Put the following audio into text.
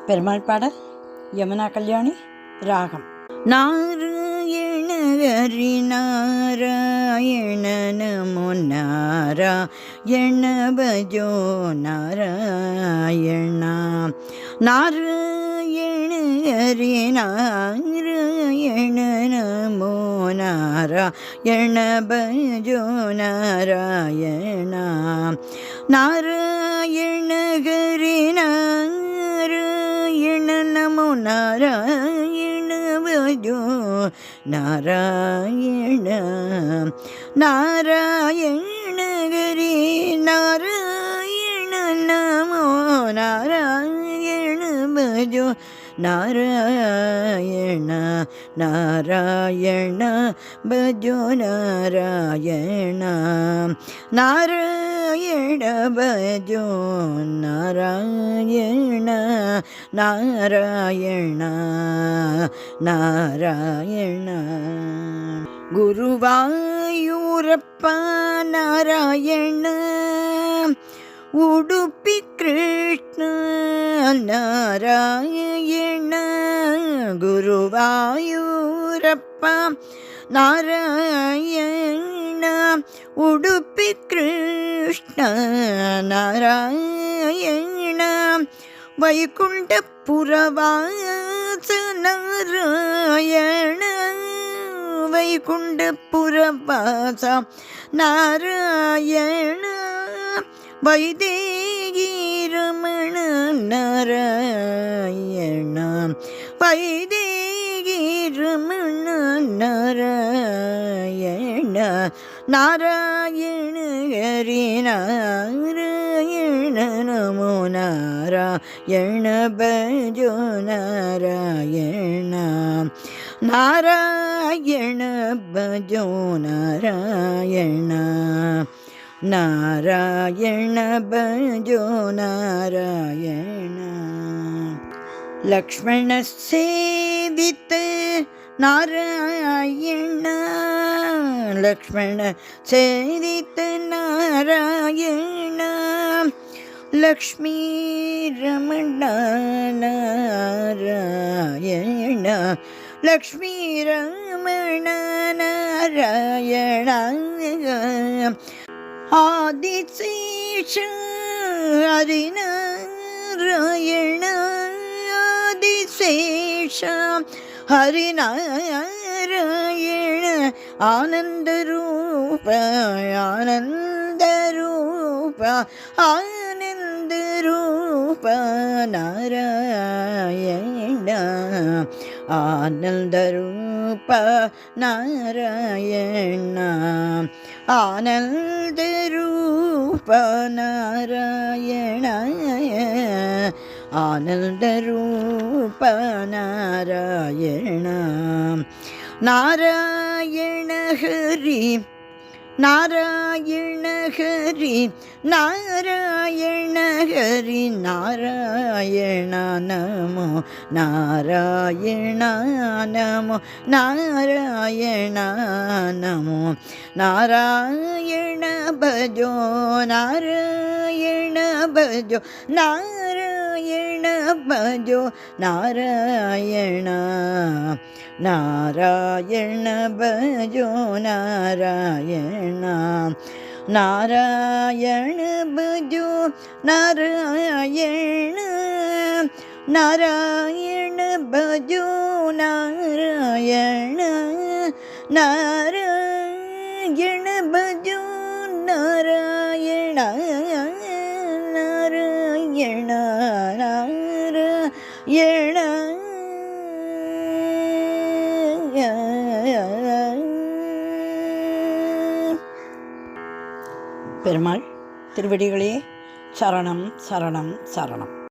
பெருமாள் பாடல் யமுனா கல்யாணி ராகம். நாராயண ஹரி நாராயண நமோ நாராயண பஜோ நாராயண. நாராயண ஹரி நாராயண நமோ நாராயண பஜோ நாராயண. நாராயண ஹரி நாராயண நமோ நாராயண பஜோ நாராயண. நாராயண ஹரி நாராயண நமோ நாராயண பஜோ நாராயண. நாராயண பஜோ நாராயண. நாராயண பஜோ நாராயண. நாராயண நாராயಣ. ಗುರುವಾಯೂರಪ್ಪ ನಾರಾಯಣ. ಉಡುಪಿ ಕೃಷ್ಣ ನಾರಾಯಣ. ಗುರುವಾಯೂರಪ್ಪ ನಾರಾಯಣ. ಉಡುಪಿ ಕೃಷ್ಣ ನಾರಾಯಣ. ವೈಕುಂಠಪುರವಾಸ ನಾರಾಯಣ. ವೈಕುಂಠಪುರವಾಸ ನಾರಾಯಣ. ವೈದೇಹಿ ರಮಣ ನಾರಾಯಣ. ವೈದೇಹಿ ರಮಣ ನಾರಾಯಣ. ನಾರಾಯಣ ಹರಿ ನಾರಾಯಣ ನಮೋ ನಾರಾಯಣ ಭಜೋ ನಾರಾಯಣ. ನಾರಾಯಣ ಭಜೋ ನಾರಾಯಣ. ನಾರಾಯಣ ಭಜೋ ನಾರಾಯಣ. ಲಕ್ಷ್ಮಣ ಸೇವಿತ ನಾರಾಯಣ. ಲಕ್ಷ್ಮಣ ಸೇವಿತ ನಾರಾಯಣ. ಲಕ್ಷ್ಮೀ ರಮಣ ನಾರಾಯಣ. ಲಕ್ಷ್ಮೀ ರಮಣ ನಾರಾಯಣ. ಆದಿಶೇಷ ಹರಿನಾರಾಯಣ. ಆದಿಶೇಷ ಹರಿನಾರಾಯಣ. ಆನಂದ ರೂಪ ಆನಂದ ರೂಪ ಆನಂದ ರೂಪ ನಾರಾಯಣ. ಆನಂದ ರೂಪ ನಾರಾಯಣ. ಆನಂದ ರೂಪ ನಾರಾಯಣ. ಆನಂದ ರೂಪ ನಾರಾಯಣ. ನಾರಾಯಣ ಹರಿ ನಾರಾಯಣ ಹರಿ ನಾರಾಯಣ ಹರಿ. ನಾರಾಯಣ ನಮೋ ನಾರಾಯಣ ನಮೋ ನಾರಾಯಣ ನಮೋ ನಾರಾಯಣ ಭಜೋ ನಾರಾಯಣ ಭಜೋ ನಾರಾಯಣ ಭಜೋ ನಾರಾಯಣ. ನಾರಾಯಣ ಭಜೋ ನಾರಾಯಣ. ನಾರಾಯಣ ಭಜೋ ನಾರಾಯಣ. ನಾರಾಯಣ ಭಜೋ ನಾರಾಯಣ. ನಾರಾಯಣ ಭಜೋ ನಾರಾಯಣ. ನಾರಾಯಣ ನಾರಾಯಣ. பெருமாள் திருவடிகளே சரணம் சரணம் சரணம்.